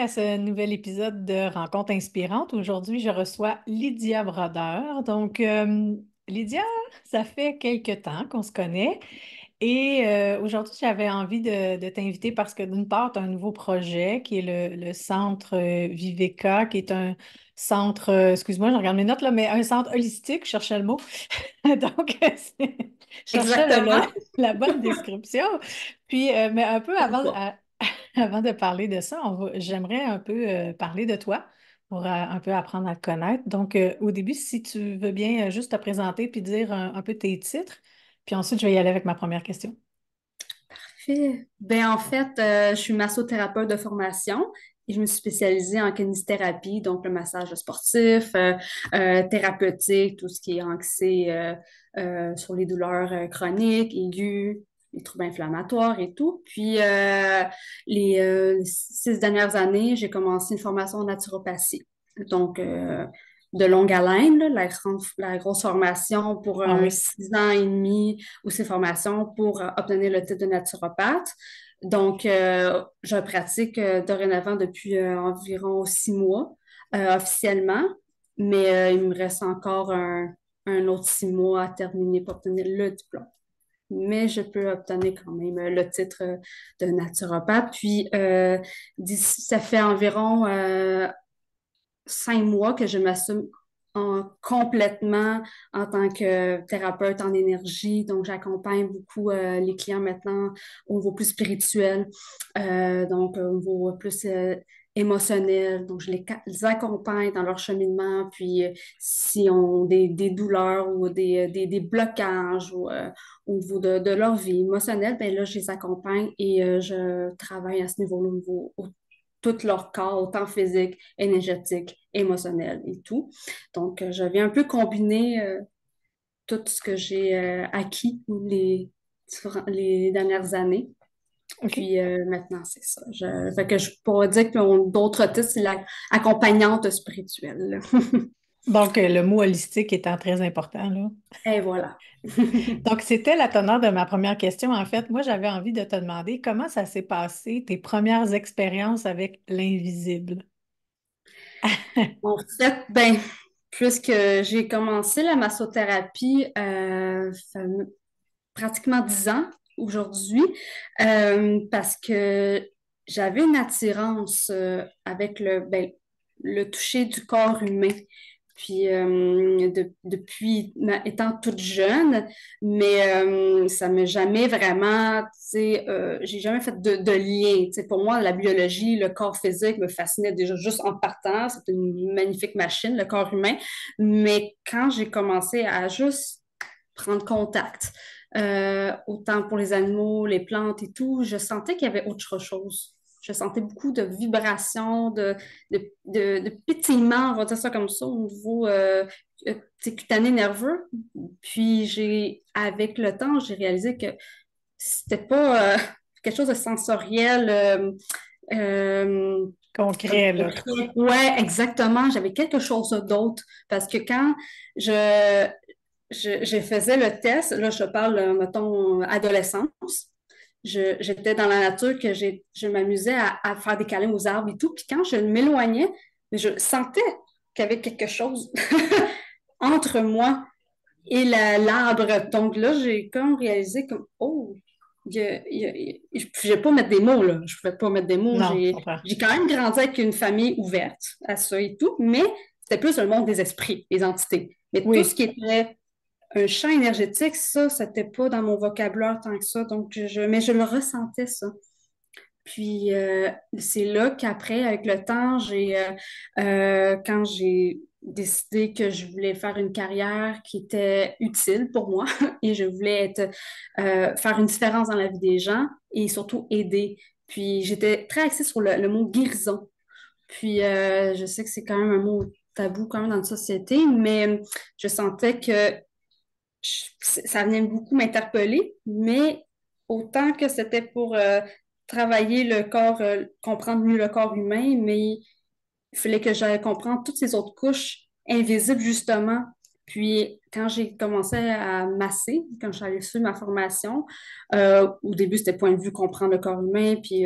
à ce nouvel épisode de Rencontres inspirantes. Aujourd'hui, je reçois Lydia Brodeur. Lydia, ça fait quelque temps qu'on se connaît et aujourd'hui, j'avais envie de t'inviter parce que d'une part, tu as un nouveau projet qui est le centre Viveka, qui est un centre, excuse-moi, je regarde mes notes là, mais un centre holistique, je cherchais le mot. Je cherchais Exactement. la bonne description. Puis, mais un peu C'est ça. avant de parler de ça, j'aimerais un peu parler de toi pour un peu apprendre à te connaître. Au début, si tu veux bien juste te présenter puis dire un peu tes titres, puis ensuite, je vais y aller avec ma première question. Ben, en fait, je suis massothérapeute de formation et je me suis spécialisée en kinésithérapie, donc le massage sportif, thérapeutique, tout ce qui est anxie sur les douleurs chroniques, aiguës, les troubles inflammatoires et tout. Puis, les 6 dernières années, j'ai commencé une formation en naturopathie. Donc, de longue haleine, là, la grosse formation pour Ah un oui. 6 ans et demi ou ces formations pour obtenir le titre de naturopathe. Donc, je pratique dorénavant depuis environ 6 mois officiellement, mais il me reste encore un autre 6 mois à terminer pour obtenir le diplôme. Mais je peux obtenir quand même le titre de naturopathe. Puis, ça fait environ 5 mois que je m'assume complètement en tant que thérapeute en énergie. Donc, j'accompagne beaucoup les clients maintenant au niveau plus spirituel, donc au niveau plus émotionnel. Donc, les accompagne dans leur cheminement. Puis, si ont des douleurs ou des blocages ou, au niveau de leur vie émotionnelle, ben là, je les accompagne et je travaille à ce niveau-là, au niveau tout leur corps, autant physique, énergétique, émotionnel et tout. Donc, je viens un peu combiner tout ce que j'ai acquis les dernières années. OK. Puis maintenant, c'est ça. Fait que je pourrais dire que d'autres titres, c'est l'accompagnante spirituelle. Le mot holistique étant très important, là. Et voilà. Donc, c'était la teneur de ma première question. En fait, moi, j'avais envie de te demander comment ça s'est passé, tes premières expériences avec l'invisible. En fait, ben, puisque j'ai commencé la massothérapie pratiquement 10 ans aujourd'hui, parce que j'avais une attirance avec le toucher du corps humain. Puis depuis étant toute jeune, mais ça m'a jamais vraiment, tu sais, j'ai jamais fait de lien. Tu sais, pour moi, la biologie, le corps physique me fascinait déjà juste en partant. C'est une magnifique machine, le corps humain. Mais quand j'ai commencé à juste prendre contact, autant pour les animaux, les plantes et tout, je sentais qu'il y avait autre chose. Je sentais beaucoup de vibrations, de pétillement, on va dire ça comme ça, au niveau cutané nerveux. Puis avec le temps, j'ai réalisé que c'était pas quelque chose de sensoriel. Euh, Concret, là. concret. Ouais, exactement. J'avais quelque chose d'autre. Parce que quand je, je faisais le test, là, je parle, mettons, adolescence. J'étais dans la nature, je m'amusais à faire des câlins aux arbres et tout. Puis quand je m'éloignais, je sentais qu'il y avait quelque chose entre moi et l'arbre. Donc là, j'ai comme réalisé comme, oh, je ne vais pas mettre des mots, là. Je ne pouvais pas mettre des mots. Non, je J'ai, comprends. j'ai quand même grandi avec une famille ouverte à ça et tout, mais c'était plus le monde des esprits, des entités. Mais tout ce Oui. qui était un champ énergétique, ça, c'était pas dans mon vocabulaire tant que ça. Donc, mais je le ressentais, ça. Puis, c'est là qu'après, avec le temps, quand j'ai décidé que je voulais faire une carrière qui était utile pour moi et je voulais faire une différence dans la vie des gens et surtout aider. Puis, j'étais très axée sur le mot guérison. Puis, je sais que c'est quand même un mot tabou quand même dans notre société, mais je sentais que ça venait beaucoup m'interpeller, mais autant que c'était pour travailler le corps, comprendre mieux le corps humain, mais il fallait que j'aille comprendre toutes ces autres couches invisibles, justement, Puis, quand j'ai commencé à masser, quand je suis allée suivre ma formation, au début, c'était point de vue comprendre le corps humain, puis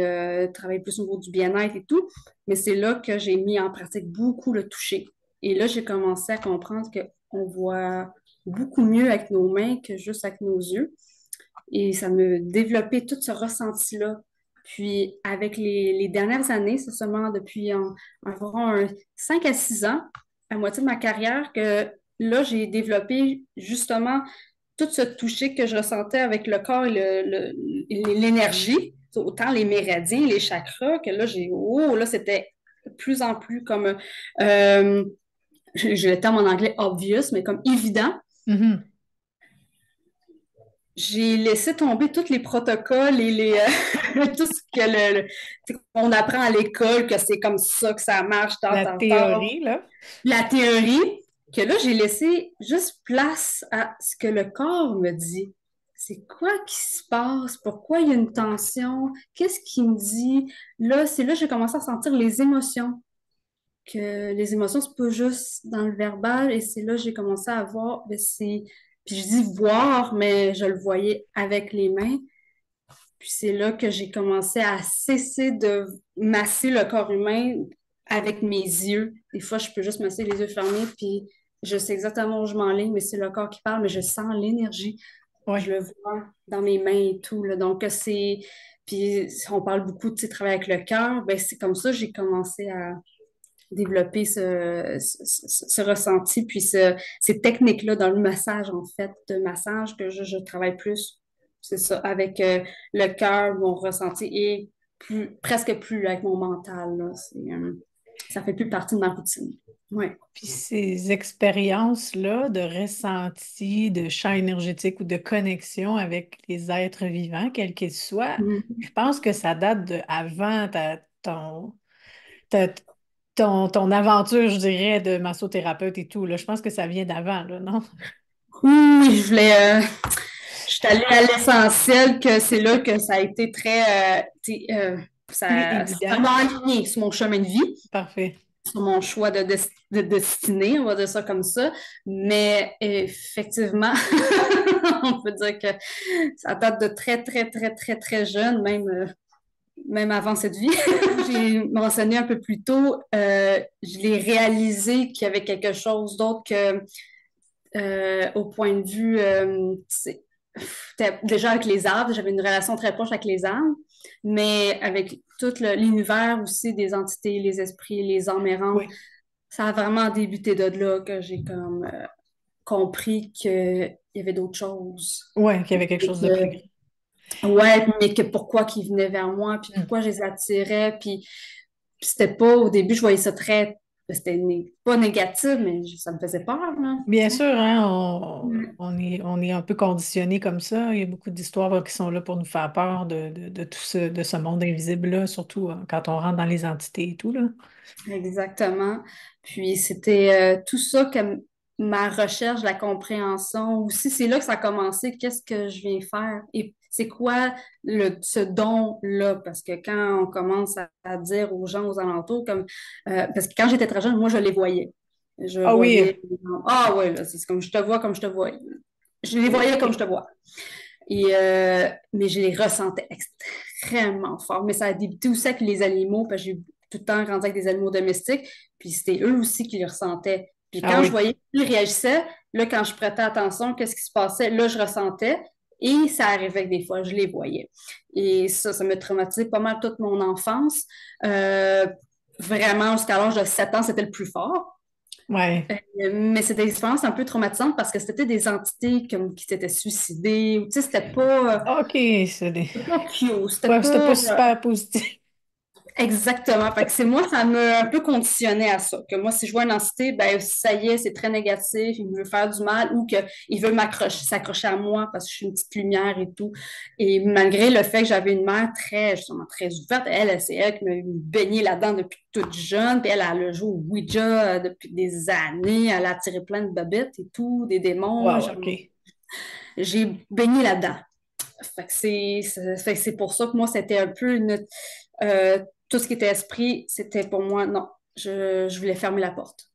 travailler plus au niveau du bien-être et tout. Mais c'est là que j'ai mis en pratique beaucoup le toucher. Et là, j'ai commencé à comprendre qu'on voit beaucoup mieux avec nos mains que juste avec nos yeux. Et ça me développait tout ce ressenti-là. Puis, avec les dernières années, c'est seulement depuis environ 5 à 6 ans, à moitié de ma carrière, que là, j'ai développé justement tout ce toucher que je ressentais avec le corps et et l'énergie, autant les méridiens, les chakras, que là, là, c'était de plus en plus comme, j'ai le terme en anglais obvious, mais comme évident. Mhm. J'ai laissé tomber tous les protocoles et tout ce que on apprend à l'école, que c'est comme ça que ça marche, La théorie, là. la théorie, que là, j'ai laissé juste place à ce que le corps me dit. C'est quoi qui se passe? Pourquoi il y a une tension? Qu'est-ce qu'il me dit? Là, c'est là que j'ai commencé à sentir les émotions. Que les émotions, c'est pas juste dans le verbal. Et c'est là que j'ai commencé à voir, puis je dis voir, mais je le voyais avec les mains. Puis c'est là que j'ai commencé à cesser de masser le corps humain avec mes yeux. Des fois, je peux juste masser les yeux fermés, puis je sais exactement où je m'enligne, mais c'est le corps qui parle, mais je sens l'énergie. Je Oui. le vois dans mes mains et tout, là. Donc, c'est... Puis, si on parle beaucoup de travail avec le cœur, ben c'est comme ça que j'ai commencé à développer ce ressenti, puis ces techniques-là dans le massage, en fait, de massage, que je travaille plus, c'est ça, avec le cœur, mon ressenti, et presque plus avec mon mental, là. Ça fait plus partie de ma routine. Ouais. Puis ces expériences-là de ressenti, de champ énergétique ou de connexion avec les êtres vivants, quels qu'ils soient, Mhm. je pense que ça date de avant ta- ton aventure, je dirais, de massothérapeute et tout, là. Je pense que ça vient d'avant, là, non? Oui, je suis allée à l'essentiel, que c'est là que ça a été très, Plus ça évident. m'a aligné sur mon chemin de vie, Parfait. sur mon choix de destinée, on va dire ça comme ça. Mais effectivement, on peut dire que ça date de très, très, très, très, très jeune, même avant cette vie. J'ai mentionné un peu plus tôt, je l'ai réalisé qu'il y avait quelque chose d'autre que au point de vue, déjà avec les arbres, j'avais une relation très proche avec les arbres, mais avec tout l'univers aussi des entités, les esprits, les âmes errantes, Oui. ça a vraiment débuté de là que j'ai comme compris qu'il y avait d'autres choses. Oui, qu'il y avait quelque chose de plus grand. Ouais, mais que pourquoi qu'ils venaient vers moi, puis Hmm. pourquoi je les attirais, puis c'était pas, au début, je voyais ça très, c'était pas négatif, mais ça me faisait peur, là, Bien tu sais. sûr, hein, Mm. on est un peu conditionné comme ça. Il y a beaucoup d'histoires qui sont là pour nous faire peur de tout de ce monde invisible-là, surtout quand on rentre dans les entités et tout, là. Exactement. Puis c'était tout ça comme ma recherche, la compréhension. Aussi, c'est là que ça a commencé. Qu'est-ce que je viens faire? Et c'est quoi ce don-là? Parce que quand on commence à dire aux gens aux alentours, parce que quand j'étais très jeune, moi, je les voyais. Je Ah oui, voyais, ah ouais, là, c'est comme je te vois comme je te vois. Je les voyais comme je OK. te vois. Mais je les ressentais extrêmement fort. Mais ça a débuté aussi avec les animaux, parce que j'ai tout le temps grandi avec des animaux domestiques, puis c'était eux aussi qui le ressentaient. Puis Ah quand je oui. voyais qu'ils réagissaient, là, quand je prêtais attention, qu'est-ce qui se passait, là, je ressentais, et ça arrivait que des fois, je les voyais. Et ça me traumatisait pas mal toute mon enfance. Euh, Vraiment, jusqu'à l'âge de 7 ans, c'était le plus fort. Ouais. Mais c'était une expérience un peu traumatisante parce que c'était des entités comme qui s'étaient suicidées. Ou, tu sais, OK, c'est des... c'était pas cute. C'était Ouais, c'était pas pas super positif. exactement. Fait que c'est moi, ça m'a un peu conditionné à ça. Que moi, si je vois une entité, ben ça y est, c'est très négatif, il me veut faire du mal ou qu'il veut s'accrocher à moi parce que je suis une petite lumière et tout. Et malgré le fait que j'avais une mère justement très ouverte, c'est elle qui m'a baigné là-dedans depuis toute jeune. Puis elle a joué au Ouija depuis des années. Elle a attiré plein de babettes et tout, des démons. Wow, OK. J'ai baigné là-dedans. Fait que c'est pour ça que moi, c'était un peu euh, tout ce qui était esprit, c'était pour moi, non, je voulais fermer la porte.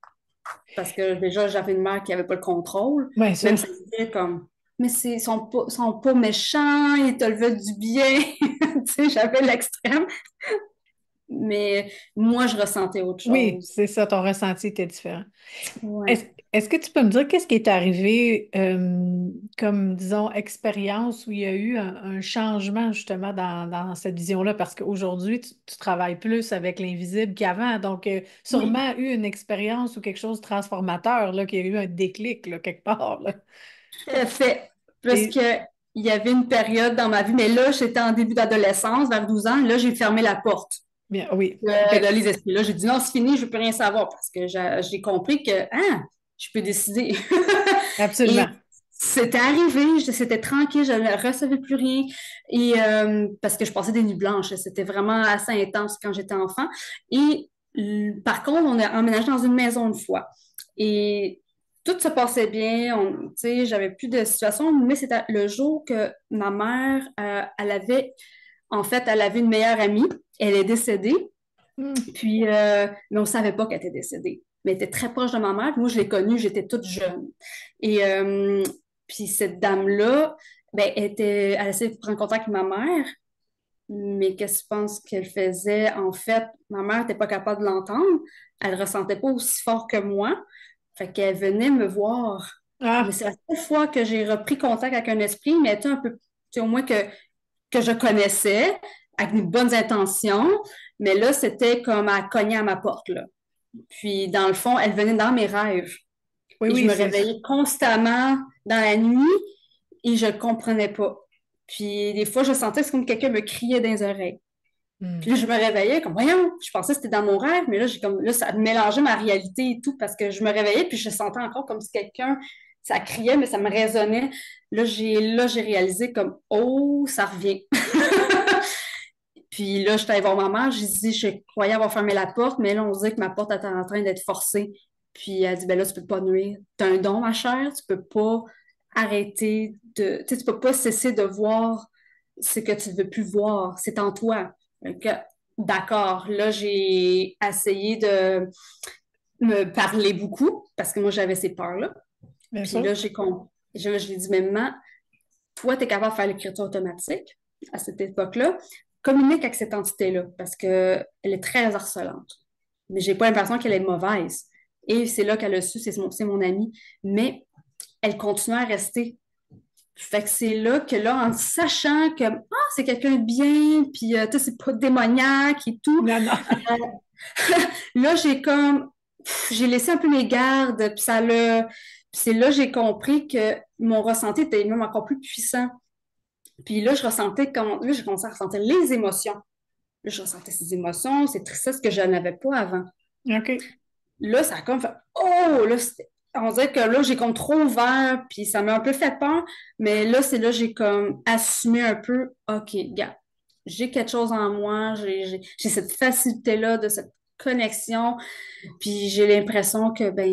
Parce que déjà, j'avais une mère qui n'avait pas le contrôle. Bien Même sûr. ça me disait comme, mais sont pas méchants, ils te le veulent du bien. Tu sais, j'avais l'extrême. Mais moi, je ressentais autre Oui, chose. c'est ça, ton ressenti était différent. Est-ce, Ouais. est-ce que tu peux me dire qu'est-ce qui est arrivé comme, disons, expérience où il y a eu un changement justement dans cette vision-là? Parce qu'aujourd'hui, tu travailles plus avec l'invisible qu'avant. Donc, Oui, sûrement eu une expérience ou quelque chose de transformateur, là, qu'il y a eu un déclic, là, quelque part, là. tout à fait. Parce Et, que il y avait une période dans ma vie, mais là, j'étais en début d'adolescence, vers 12 ans, et là, j'ai fermé la porte. bien, oui, Là, les esprits. Là, j'ai dit non, c'est fini, je ne veux plus rien savoir parce que j'ai compris que je peux décider. Et absolument. c'était arrivé, c'était tranquille, je ne recevais plus rien. Et parce que je passais des nuits blanches, c'était vraiment assez intense quand j'étais enfant. Et par contre, on a emménagé dans une maison une fois. Et tout se passait bien, tu sais, j'avais plus de situation, mais c'était le jour que ma mère, en fait, elle avait une meilleure amie, elle est décédée. Hmm. Puis, mais on ne savait pas qu'elle était décédée. Mais elle était très proche de ma mère. Moi, je l'ai connue, j'étais toute jeune. Et puis, cette dame-là, ben, elle essayait de prendre contact avec ma mère. Mais qu'est-ce que tu penses qu'elle faisait? En fait, ma mère n'était pas capable de l'entendre. Elle ne ressentait pas aussi fort que moi. Fait qu'elle venait me voir. Mais Ah, c'est la seule fois que j'ai repris contact avec un esprit, mais elle était un peu, tu sais, au moins que je connaissais, avec des bonnes intentions. Mais là, c'était comme à cogner à ma porte, là. Puis, dans le fond, elle venait dans mes rêves. oui, Et je oui, me c'est. réveillais constamment dans la nuit et je ne le comprenais pas. Puis, des fois, je sentais que c'est comme quelqu'un me criait dans les oreilles. Hmm. Puis là, je me réveillais comme, voyons, je pensais que c'était dans mon rêve, mais là, là, ça mélangeait ma réalité et tout parce que je me réveillais puis je sentais encore comme si quelqu'un, ça criait, mais ça me résonnait. Là, j'ai réalisé comme, oh, ça revient. Puis là, j'étais allée voir ma mère, j'ai dit, je croyais avoir fermé la porte, mais là, on disait que ma porte était en train d'être forcée. Puis elle dit, ben là, tu peux pas nuire. T'as un don, ma chère, tu peux pas arrêter de, tu sais, tu peux pas cesser de voir ce que tu veux plus voir. C'est en toi. Donc, d'accord. Là, j'ai essayé de me parler beaucoup parce que moi, j'avais ces peurs-là. Bien Puis sûr. là, je lui ai dit, mais maman, toi, tu es capable de faire l'écriture automatique à cette époque-là, communique avec cette entité-là parce qu'elle est très harcelante. Mais j'ai pas l'impression qu'elle est mauvaise. Et c'est là qu'elle a su, c'est mon amie. Mais elle continue à rester. Fait que c'est là que là, en sachant que c'est quelqu'un de bien, puis tu sais, c'est pas démoniaque et tout, Non, non. euh, là, j'ai laissé un peu mes gardes, puis c'est là que j'ai compris que mon ressenti était même encore plus puissant. Puis là, là, j'ai commencé à ressentir les émotions. Là, je ressentais ces émotions, ces tristesses que je n'avais pas avant. OK. Là, ça a comme fait, oh, là, on dirait que là, j'ai comme trop ouvert, puis ça m'a un peu fait peur, mais là, c'est là que j'ai comme assumé un peu, OK, gars, j'ai quelque chose en moi, j'ai cette facilité-là de cette connexion, puis j'ai l'impression que, ben,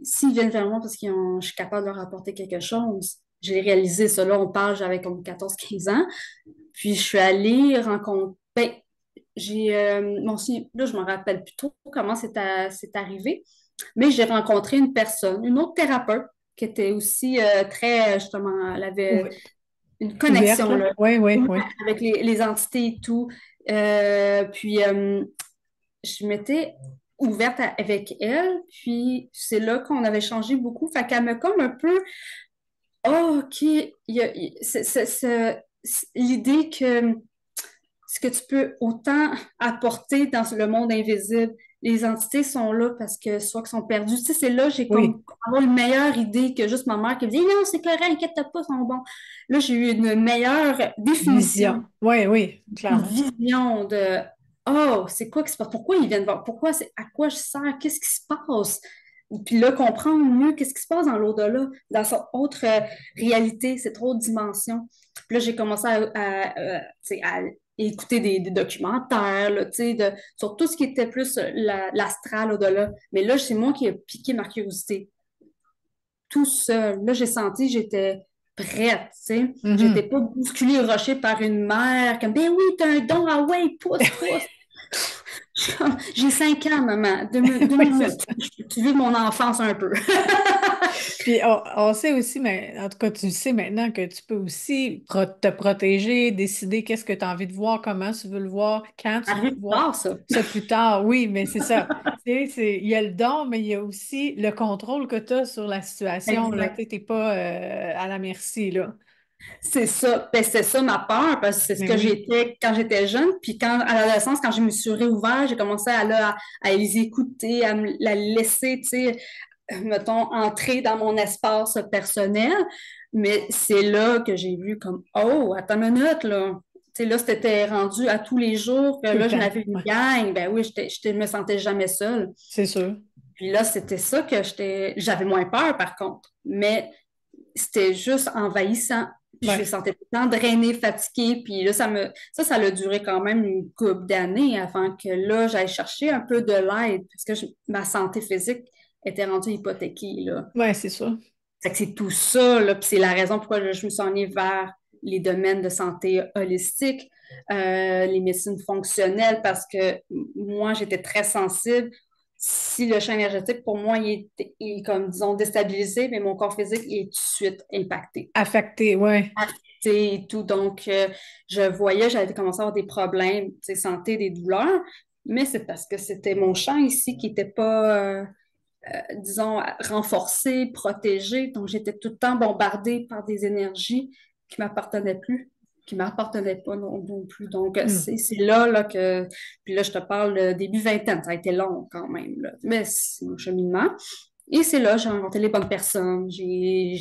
s'ils viennent vers moi parce que je suis capable de leur apporter quelque chose, j'ai réalisé ça. Là, on parle, j'avais comme 14 15 ans, puis je suis allée rencontrer. Ben, là, je me rappelle plus trop comment c'est arrivé, mais j'ai rencontré une personne, une autre thérapeute, qui était aussi très, justement, elle avait Ouv- une Ouverte, connexion là. là, Oui, oui, ouais, oui. avec les entités et tout. Puis, je m'étais ouverte avec elle, puis c'est là qu'on avait changé beaucoup. Fait qu'elle m'a comme un peu, oh, OK, l'idée que ce que tu peux autant apporter dans le monde invisible. Les entités sont là parce que soit qu'ils sont perdus. Tu sais, c'est là j'ai Oui. comme avoir une meilleure idée que juste ma mère qui me dit non, c'est correct, inquiète-toi pas, ils sont bons. Là, j'ai eu une meilleure Vision. définition, Oui, oui, une clairement. vision de oh, c'est quoi qui se passe? Pourquoi ils viennent voir? Pourquoi c'est à quoi je sers? Qu'est-ce qui se passe? Puis là, comprendre mieux qu'est-ce qui se passe dans l'au-delà, dans cette autre réalité, cette autre dimension. Puis là, j'ai commencé tu sais, à écouter des documentaires, là, tu sais, sur tout ce qui était plus l'astral au-delà. Mais là, c'est moi qui ai piqué ma curiosité tout seul. Là, j'ai senti que j'étais prête, tu sais. J'étais Mhm. pas bousculée, rushée par une mère, comme, ben oui, t'as un don, ah ouais, pousse, pousse. J'ai 5 ans, maman. Deux Oui, c'est minutes. ça. Tu vis mon enfance un peu. Puis on sait aussi, mais en tout cas, tu sais maintenant que tu peux aussi te protéger, décider qu'est-ce que tu as envie de voir, comment tu veux le voir, quand tu veux Arrive le voir. tard, ça. Ça plus tard, oui, mais c'est ça. Tu sais, il y a le don, mais il y a aussi le contrôle que tu as sur la situation, là. Tu Exact. n'es pas à la merci, là. C'est ça. Ben, c'est ça ma peur, parce que c'est ce Mais que oui, j'étais quand j'étais jeune. Puis quand, à l'adolescence, quand je me suis réouverte, j'ai commencé à les écouter, à me la laisser, tu sais, mettons, entrer dans mon espace personnel. Mais c'est là que j'ai vu comme, oh, attends une minute, là. Tu sais, là, c'était rendu à tous les jours que tout le là, j'en temps. avais une Ouais, gang. Ben oui, je me sentais jamais seule. c'est sûr. Puis là, c'était ça que j'avais moins peur, par contre. Mais c'était juste envahissant. Puis je me Ouais. sentais tout le temps drainée, fatiguée. Puis là, ça a duré quand même une couple d'années avant que là, j'aille chercher un peu de l'aide parce que ma santé physique était rendue hypothéquée, là. Ouais, c'est sûr. Fait que c'est tout ça, là. Puis c'est la raison pourquoi je me suis en vers les domaines de santé holistique, les médecines fonctionnelles, parce que moi, j'étais très sensible. Si le champ énergétique, pour moi, il est comme, disons, déstabilisé, mais mon corps physique il est tout de suite impacté. Affecté, ouais. Affecté et tout. Donc, je voyais, j'avais commencé à avoir des problèmes, tu sais, santé, des douleurs, mais c'est parce que c'était mon champ ici qui n'était pas, disons, renforcée, protégée. Donc, j'étais tout le temps bombardée par des énergies qui m'appartenaient plus, qui m'appartenaient pas non plus. Donc, Hmm. c'est là que... Puis là, je te parle de début vingtaine. Ça a été long quand même, là. Mais c'est mon cheminement. Et c'est là, j'ai rencontré les bonnes personnes. J'ai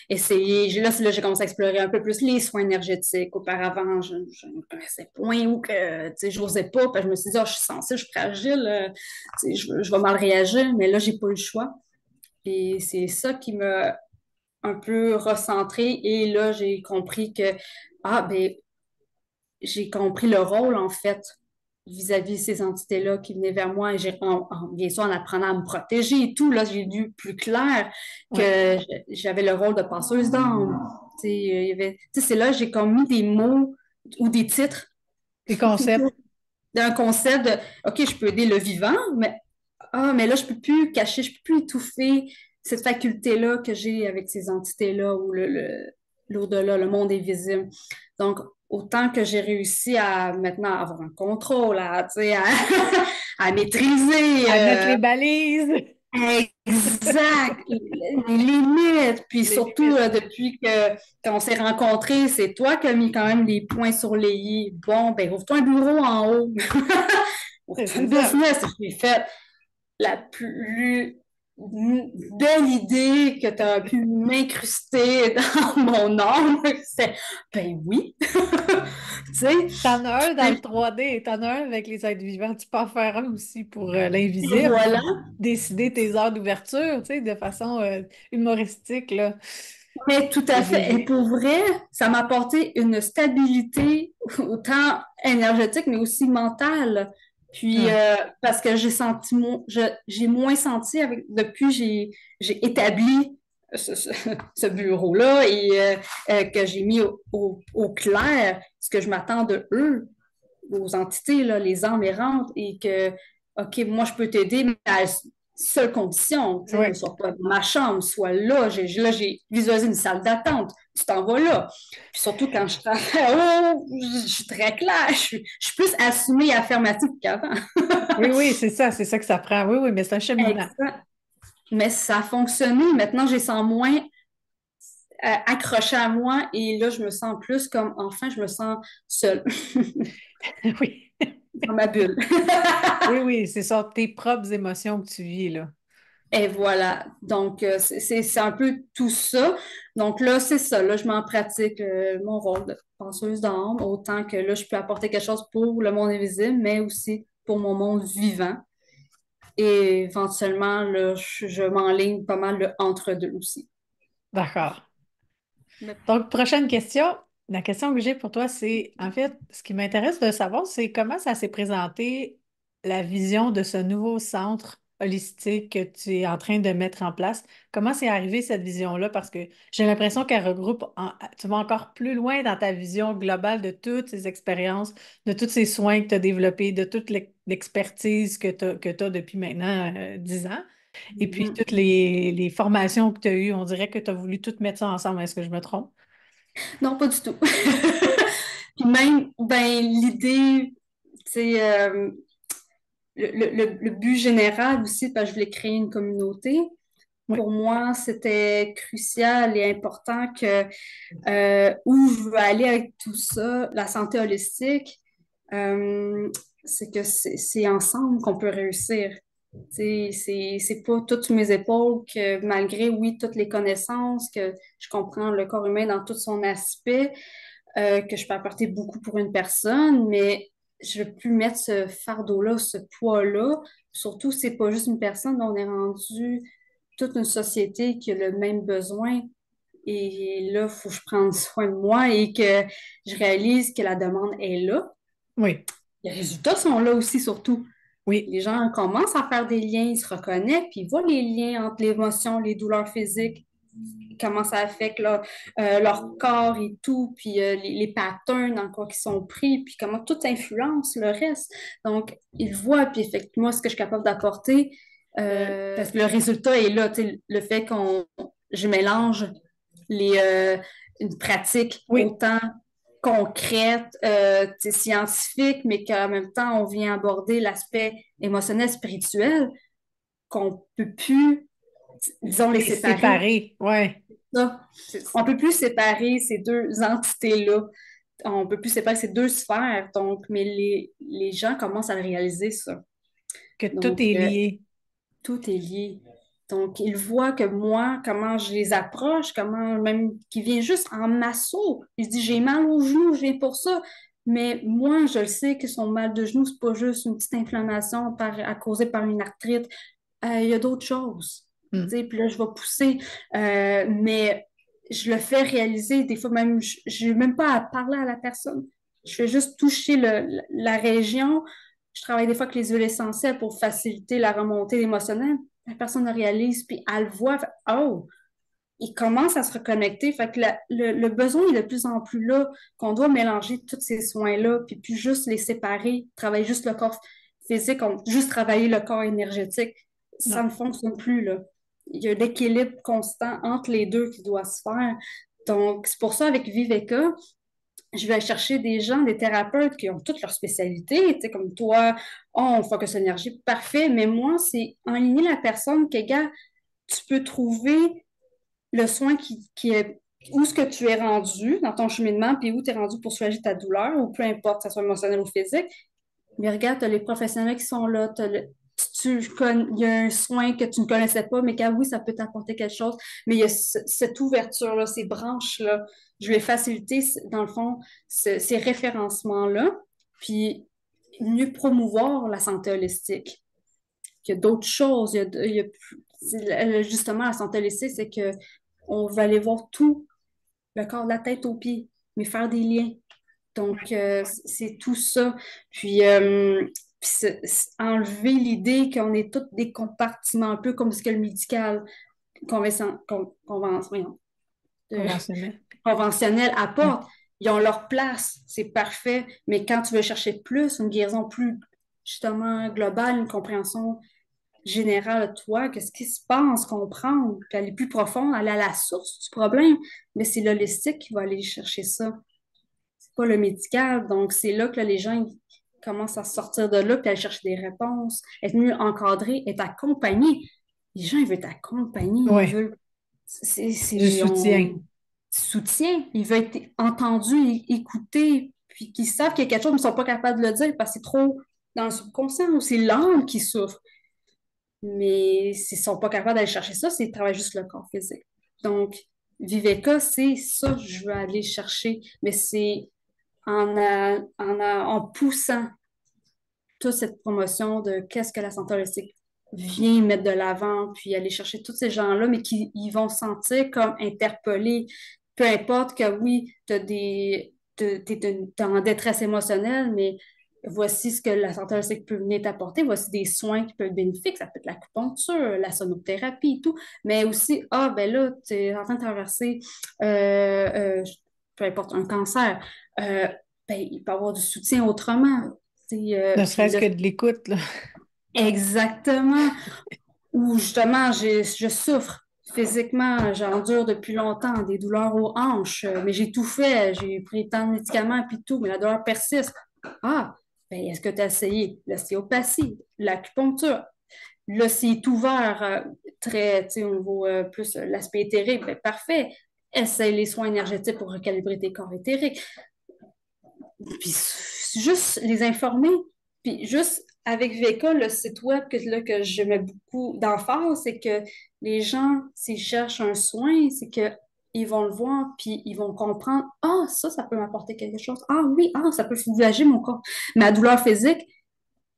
essayé. Là, j'ai commencé à explorer un peu plus les soins énergétiques. Auparavant, je ne connaissais point ou que, tu sais, je n'osais pas. Puis je me suis dit, oh, je suis sensible, je suis fragile, tu sais, je vais mal réagir. Mais là, j'ai pas eu le choix. Et c'est ça qui m'a un peu recentrée. Et là, j'ai compris que, ah, ben, j'ai compris le rôle, en fait, vis-à-vis de ces entités-là qui venaient vers moi. Et bien sûr, en apprenant à me protéger et tout, là, j'ai vu plus clair Ouais. que j'avais le rôle de passeuse d'âme. C'est là que j'ai comme mis des mots ou des titres Des concepts. d'un concept de, OK, je peux aider le vivant, mais là, je peux plus cacher, je peux plus étouffer cette faculté-là que j'ai avec ces entités-là ou l'au-delà, le monde invisible. Donc, autant que j'ai réussi à maintenant avoir un contrôle, tu sais, à maîtriser, À mettre les balises. exact, les limites. Puis Les surtout, limites. depuis que quand on s'est rencontrés, c'est toi qui as mis quand même les points sur les i. Bon, ben, ouvre-toi un bureau en haut. Ouvre-toi C'est une ça. business. J'ai fait la plus belle idée que tu as pu m'incruster dans mon âme. C'est, ben oui. Tu sais, T'en as un dans le 3D, t'en as un avec les êtres vivants. Tu peux en faire un aussi pour et l'invisible, voilà. puis décider tes heures d'ouverture, tu sais, de façon humoristique, là. Mais tout à C'est fait. Et pour vrai, ça m'a apporté une stabilité autant énergétique, mais aussi mentale. Puis, Ouais. parce que j'ai moins senti depuis j'ai établi ce bureau-là et que j'ai mis au clair ce que je m'attends de eux, aux entités, là, les âmes errantes, et que, OK, moi, je peux t'aider, mais à la seule condition, tu sais, ne Ouais. sois pas dans ma chambre, sois là. J'ai visualisé une salle d'attente. Tu t'en vas là. Puis surtout, quand je travaille, oh, je suis très claire. Je suis plus assumée et affirmative qu'avant. Oui, oui, c'est ça que ça prend. Oui, oui, mais c'est un cheminement. Exact. Mais ça a fonctionné. Maintenant, j'ai sens moins accroché à moi et là, je me sens plus comme, enfin, je me sens seule Oui. dans ma bulle. Oui, oui, c'est ça, tes propres émotions que tu vis, là. Et voilà. Donc, c'est un peu tout ça. Donc là, c'est ça. Là, je m'en pratique mon rôle de penseuse d'âme, autant que là, je peux apporter quelque chose pour le monde invisible, mais aussi pour mon monde vivant. Et éventuellement, là, je m'enligne pas mal le entre-deux aussi. D'accord. Mais Donc, prochaine question. La question que j'ai pour toi, c'est, en fait, ce qui m'intéresse de savoir, c'est comment ça s'est présenté la vision de ce nouveau centre holistique que tu es en train de mettre en place. Comment c'est arrivé cette vision-là? Parce que j'ai l'impression qu'elle regroupe, tu vas encore plus loin dans ta vision globale de toutes ces expériences, de tous ces soins que tu as développés, de toute l'expertise que tu as depuis maintenant 10 ans, et puis Mhm. toutes les formations que tu as eues. On dirait que tu as voulu tout mettre ça ensemble. Est-ce que je me trompe? Non, pas du tout. Puis même, ben, l'idée, c'est le but général aussi, parce que je voulais créer une communauté. Oui, Pour moi, c'était crucial et important que où je veux aller avec tout ça, la santé holistique, euh, c'est que c'est ensemble qu'on peut réussir. C'est pas toutes mes épaules que malgré, oui, toutes les connaissances, que je comprends le corps humain dans tout son aspect, que je peux apporter beaucoup pour une personne, mais je veux plus mettre ce fardeau-là, ce poids-là. Surtout, c'est pas juste une personne, on est rendu toute une société qui a le même besoin. Et là, il faut que je prenne soin de moi et que je réalise que la demande est là. oui, Les résultats sont là aussi, surtout. oui. Les gens commencent à faire des liens, ils se reconnectent, puis ils voient les liens entre l'émotion, les douleurs physiques, comment ça affecte leur corps et tout, puis les patterns dans quoi ils sont pris, puis comment tout influence le reste. Donc, ils voient, puis effectivement, ce que je suis capable d'apporter, parce que le résultat est là, tu sais, le fait je mélange les, euh, une pratique Oui, autant concrète, tu sais, scientifique, mais qu'en même temps, on vient aborder l'aspect émotionnel, spirituel, qu'on peut plus, disons, les les séparer. séparer, ouais. Ça. On peut plus séparer ces deux entités-là. On peut plus séparer ces deux sphères. Donc, mais les gens commencent à le réaliser, ça. Que tout Donc, est lié. tout est lié. Donc, ils voient que moi, comment je les approche, comment même qui vient juste en masseau. Il se dit, j'ai mal au genou, je viens pour ça. Mais moi, je le sais que son mal de genou, c'est pas juste une petite inflammation causée par une arthrite. Il y a d'autres choses. Tu Hmm. sais, puis là, je vais pousser. Mais je le fais réaliser. Des fois, même, je n'ai même pas à parler à la personne. Je fais juste toucher la région. Je travaille des fois avec les huiles essentielles pour faciliter la remontée émotionnelle. La personne le réalise, puis elle le voit. Oh, il commence à se reconnecter. Fait que le besoin est de plus en plus là, qu'on doit mélanger tous ces soins-là, puis plus juste les séparer, travailler juste le corps physique, juste travailler le corps énergétique. Ça Non. ne fonctionne plus, là. Il y a un équilibre constant entre les deux qui doit se faire. Donc, c'est pour ça, avec Viveka, je vais chercher des gens, des thérapeutes qui ont toutes leurs spécialités, tu sais, comme toi, oh, on focus l'énergie, parfait, mais moi, c'est enligner la personne que, gars, tu peux trouver le soin qui est où ce que tu es rendu dans ton cheminement, puis où tu es rendu pour soulager ta douleur, ou peu importe, que ce soit émotionnel ou physique. Mais regarde, tu as les professionnels qui sont là, il y a un soin que tu ne connaissais pas, mais qu'à oui, ça peut t'apporter quelque chose. Mais il y a cette ouverture-là, ces branches-là. Je vais faciliter, dans le fond, ces référencements-là, puis mieux promouvoir la santé holistique. Il y a d'autres choses. Justement, la santé holistique, c'est que on va aller voir tout, le corps, de la tête aux pieds, mais faire des liens. Donc, c'est tout ça. Puis, enlever l'idée qu'on est tous des compartiments, un peu comme ce que le médical voyons, euh, Conventionnel. conventionnel Oui. apporte. Ils ont leur place, c'est parfait. Mais quand tu veux chercher plus, une guérison plus, justement, globale, une compréhension générale de toi, qu'est-ce qui se passe, comprendre, puis aller plus profond, aller à la source du problème. Mais c'est l'holistique qui va aller chercher ça, c'est pas le médical. Donc, c'est là que là, les gens ils commencent à sortir de là puis aller chercher des réponses, être mieux encadrés, être accompagnés. Les gens, ils veulent être accompagnés, ils Oui. veulent Du soutien. soutien, ils veulent être entendus, écoutés, puis qu'ils savent qu'il y a quelque chose, mais ils ne sont pas capables de le dire parce que c'est trop dans le subconscient ou c'est l'âme qui souffre. Mais s'ils ne sont pas capables d'aller chercher ça, c'est de travailler juste le corps physique. Donc, Viveka, c'est ça que je veux aller chercher, mais c'est en poussant toute cette promotion de qu'est-ce que la santé holistique vient mettre de l'avant, puis aller chercher tous ces gens-là, mais qui ils vont se sentir comme interpellés. Peu importe que oui, t'es en détresse émotionnelle, mais voici ce que la santé holistique peut venir t'apporter, voici des soins qui peuvent être bénéfiques, ça peut être l'acupuncture, la sonothérapie et tout, mais aussi, ah, ben là, tu es en train de traverser, peu importe, un cancer, euh, ben, il peut y avoir du soutien autrement. Ne Puis serait-ce là, que de l'écoute, là. exactement. Ou justement, je souffre physiquement, j'endure depuis longtemps des douleurs aux hanches, mais j'ai tout fait, j'ai pris tant de médicaments puis tout, mais la douleur persiste. Ah, ben, est-ce que tu as essayé l'ostéopathie, l'acupuncture? Là, c'est ouvert très, tu sais, au niveau plus l'aspect éthérique, ben, parfait. Essaye les soins énergétiques pour recalibrer tes corps éthériques. Puis juste les informer. Puis juste avec VK, le site web que je mets beaucoup d'emphase, c'est que les gens, s'ils cherchent un soin, c'est que ils vont le voir, puis ils vont comprendre, ah, ça peut m'apporter quelque chose. Ah oui, ah, ça peut soulager mon corps. Ma douleur physique,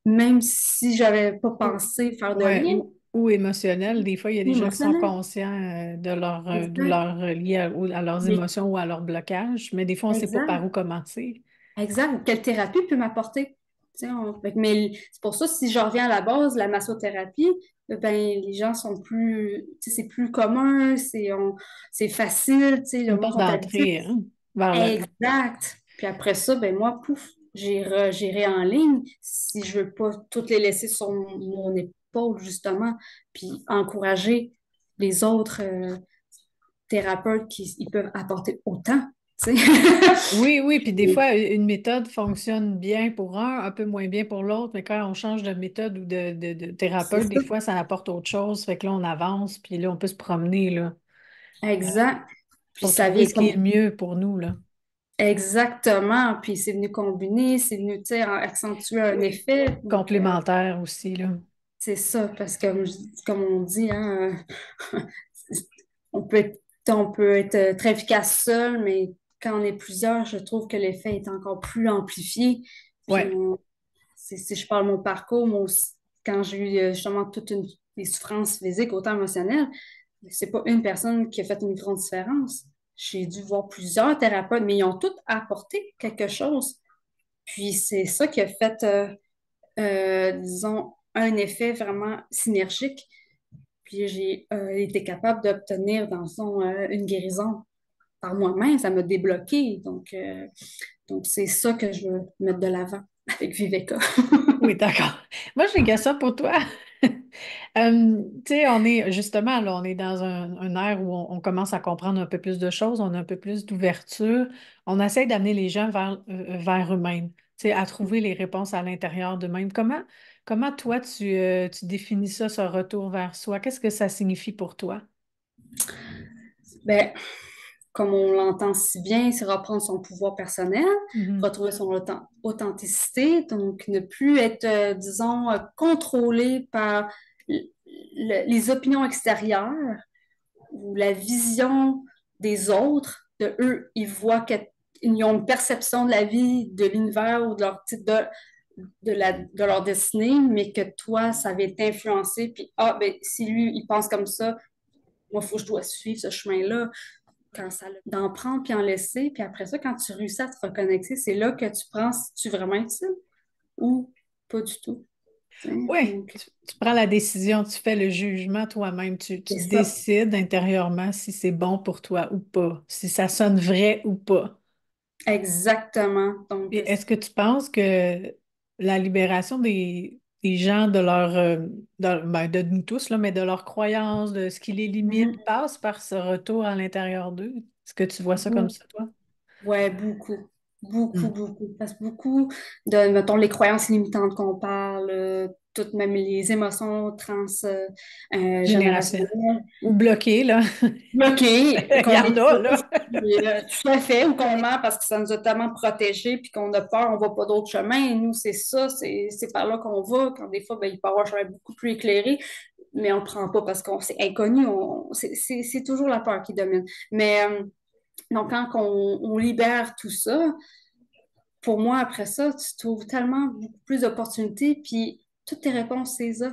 même si j'avais pas Ou, pensé faire de ouais, lien, ou émotionnel. Des fois, il y a des ou gens qui sont émotionnel. conscients de leurs Exact. douleurs liées à leurs Mais- émotions ou à leur blocage, mais des fois, on ne sait pas par exact. où commencer. Exact. Ou quelle thérapie peut m'apporter? Tu sais, mais c'est pour ça, si je reviens à la base, la massothérapie, ben, les gens sont plus, tu sais, c'est plus commun, c'est facile, tu sais, le Une monde porte sont habitués. d'entrée, hein, vers le... Exact. Puis après ça, ben moi, pouf, j'irai en ligne si je veux pas toutes les laisser sur mon épaule, justement, puis encourager les autres thérapeutes qui ils peuvent apporter autant, tu sais. Oui, oui, puis des fois, une méthode fonctionne bien pour un peu moins bien pour l'autre, mais quand on change de méthode ou de C'est thérapeute, des ça. fois, ça apporte autre chose, fait que là, on avance, puis là, on peut se promener, là, Exact. Puis pour ça trouver vient ce qui est comme le mieux pour nous, là. exactement. Puis c'est venu combiner, c'est venu, tu sais, accentuer un Oui. effet. Donc, Complémentaire aussi, là. c'est ça. Parce que, comme on dit, hein, on peut être, on peut être très efficace seul, mais quand on est plusieurs, je trouve que l'effet est encore plus amplifié. Puis, Ouais. si je parle de mon parcours, moi aussi, quand j'ai eu justement des souffrances physiques, autant émotionnelles, c'est pas une personne qui a fait une grande différence. J'ai dû voir plusieurs thérapeutes, mais ils ont tous apporté quelque chose. Puis c'est ça qui a fait, disons, un effet vraiment synergique. Puis j'ai été capable d'obtenir, dans le fond, une guérison par moi-même. Ça m'a débloqué. Donc c'est ça que je veux mettre de l'avant avec Viveka. Oui, d'accord. Moi, j'ai une question pour toi. Tu sais, on est justement là, on est dans un ère où on commence à comprendre un peu plus de choses, on a un peu plus d'ouverture. On essaie d'amener les gens vers eux-mêmes, tu sais, à trouver les réponses à l'intérieur d'eux-mêmes. Comment toi, tu définis ça, ce retour vers soi? Qu'est-ce que ça signifie pour toi? Ben, comme on l'entend si bien, c'est reprendre son pouvoir personnel, Mhm. retrouver son authenticité, donc ne plus être, disons, contrôlé par les opinions extérieures ou la vision des autres. De eux, ils voient qu'ils ont une perception de la vie, de l'univers ou de leur, de leur destinée, mais que toi, ça va t'influencer. Puis, ah, ben, si lui, il pense comme ça, moi, il faut que je dois suivre ce chemin-là quand ça d'en prendre puis en laisser. Puis après ça, quand tu réussis à te reconnecter, c'est là que tu prends si tu es vraiment utile ou pas du tout. Tu sais. Oui, Donc, tu prends la décision, tu fais le jugement toi-même, tu c'est ça. décides intérieurement si c'est bon pour toi ou pas, si ça sonne vrai ou pas. Exactement. Donc, Et est-ce que tu penses que la libération des gens de de nous tous, là, mais de leurs croyances, de ce qui les limite, mhm. passe par ce retour à l'intérieur d'eux? Est-ce que tu vois ça comme ça, toi? Ouais, beaucoup. Beaucoup, Hmm. beaucoup. Parce que beaucoup de, mettons, les croyances limitantes qu'on parle, toutes même les émotions Générationnel. générationnelles, Ou bloqué, là. bloquées, Il y qu'on en est a, tous, là. tout à fait, ou qu'on ment parce que ça nous a tellement protégés, puis qu'on a peur, on voit pas d'autre chemin. Et nous, c'est ça, c'est par là qu'on va. Quand des fois, ben, il peut y avoir un chemin beaucoup plus éclairé, mais on le prend pas parce qu'on c'est inconnu. C'est toujours la peur qui domine. Mais donc, quand on libère tout ça, pour moi, après ça, tu trouves tellement beaucoup plus d'opportunités, puis toutes tes réponses, c'est ça.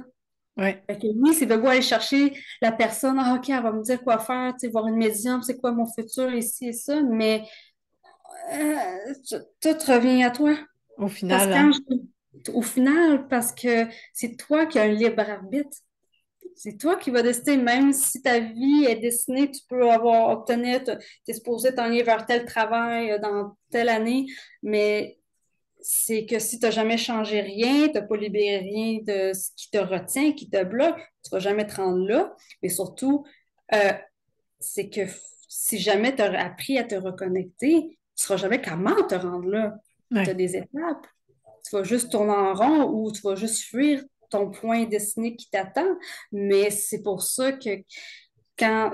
Oui. Fait que oui, c'est de aller chercher la personne, ah, OK, elle va me dire quoi faire, tu sais, voir une médium, c'est quoi mon futur, ici et ça, mais tout revient à toi. Au Parce final, que hein? au final, parce que c'est toi qui as un libre arbitre. C'est toi qui vas décider, même si ta vie est destinée, tu peux avoir obtenu, tu es supposé t'en aller vers tel travail dans telle année, mais c'est que si tu n'as jamais changé rien, tu n'as pas libéré rien de ce qui te retient, qui te bloque, tu ne vas jamais te rendre là. Mais surtout, euh, c'est que si jamais tu as appris à te reconnecter, tu ne sauras jamais comment te rendre là. Tu as Ouais. des étapes. Tu vas juste tourner en rond ou tu vas juste fuir ton point destiné qui t'attend. Mais c'est pour ça que quand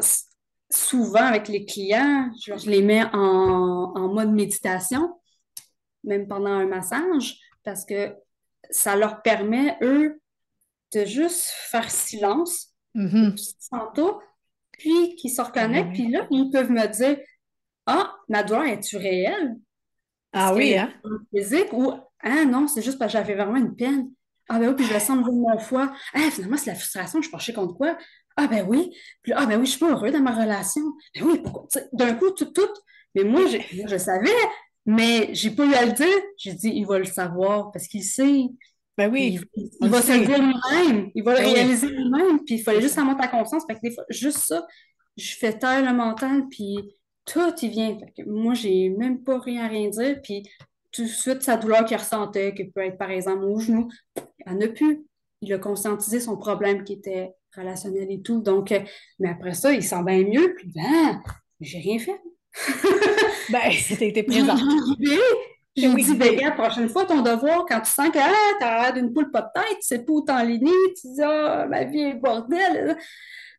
souvent avec les clients, je les mets en mode méditation, même pendant un massage, parce que ça leur permet, eux, de juste faire silence, Mhm. qu'ils s'entourent, puis qu'ils se reconnectent, Revenir. puis là, ils peuvent me dire, ah, ma douleur, est-tu réelle? Est-ce Ah qu'elle oui, est hein? physique ou, ah non, c'est juste parce que j'avais vraiment une peine. Ah ben oui, puis je le sens au niveau de mon foie. Ah, finalement, c'est la frustration, je suis contre quoi? Ah ben oui, puis ah ben oui, je suis pas heureux dans ma relation. Ben oui, pourquoi? Tu sais, d'un coup, tout. Mais moi, Et- moi, je savais, mais j'ai pas eu à le dire. J'ai dit, il va le savoir parce qu'il sait. Ben Puis oui, on il le va se le sait. dire lui-même. Il va le Ben oui, réaliser lui-même. Puis il c'est fallait juste ça. ça monte à conscience. Fait que des fois, juste ça, je fais taire le mental, puis tout, il vient. Fait que moi, j'ai même pas rien à rien dire. Puis tout de suite, sa douleur qu'il ressentait, qui peut être par exemple au genou, il n'y en a plus. Il a conscientisé son problème qui était relationnel et tout. Donc, mais après ça, il sent bien mieux. Puis, ben, j'ai rien fait. Ben, t'as été J'ai présente. guidé. Eh J'ai oui, dit, ben, guidée. gars, prochaine fois, ton devoir, quand tu sens que t'as l'air d'une poule pas de tête, tu sais pas où t'enligner, tu dis, ah, ma vie est bordel.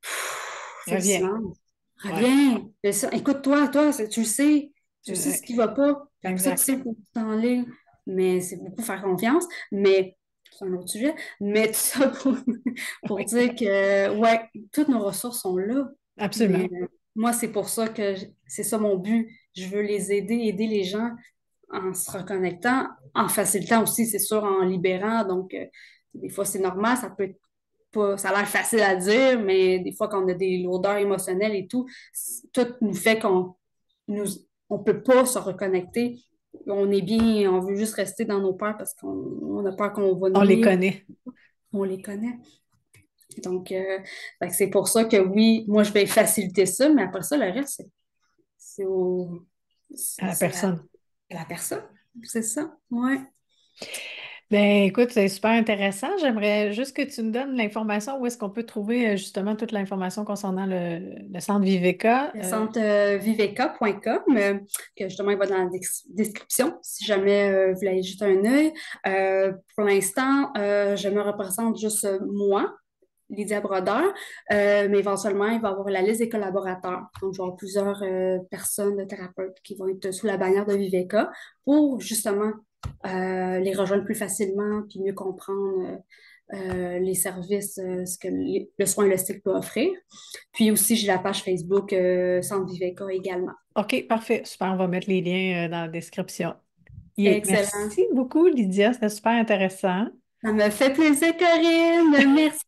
Fais le Reviens. silence. Ouais. Reviens. Écoute-toi, tu le sais. Tu sais ce Ouais. qui va pas. Puis après ça, tu Exact. sais où tu t'enlignes. Mais c'est beaucoup faire confiance. Mais c'est un autre sujet. Mais tout ça pour Oui, dire que, ouais, toutes nos ressources sont là. Mais absolument. moi, c'est pour ça que c'est ça mon but. Je veux les aider les gens en se reconnectant, en facilitant aussi, c'est sûr, en libérant. Donc, des fois, c'est normal, ça peut être pas, ça a l'air facile à dire, mais des fois, quand on a des lourdeurs émotionnelles et tout, tout nous fait nous, on peut pas se reconnecter. On est bien, on veut juste rester dans nos peurs parce qu'on a peur qu'on va On les nuire, connaît. on les connaît. Donc, fait que c'est pour ça que oui, moi, je vais faciliter ça, mais après ça, le reste, c'est au, À la c'est personne. à la personne. C'est ça, ouais. Ben, écoute, c'est super intéressant. J'aimerais juste que tu me donnes l'information où est-ce qu'on peut trouver justement toute l'information concernant le centre Viveka. Le centre viveka.com, que justement, il va dans la description, si jamais vous voulez aller jeter un œil. Pour l'instant, je me représente juste moi, Lydia Brodeur, mais éventuellement, il va y avoir la liste des collaborateurs. Donc, je vais avoir plusieurs personnes de thérapeutes qui vont être sous la bannière de Viveka pour justement les rejoindre plus facilement puis mieux comprendre les services, ce que le soin holistique peut offrir. Puis aussi, j'ai la page Facebook Centre Viveka également. OK, parfait. Super, on va mettre les liens dans la description. Yeah. Excellent. Merci beaucoup, Lydia. C'était super intéressant. Ça me fait plaisir, Corinne. Merci.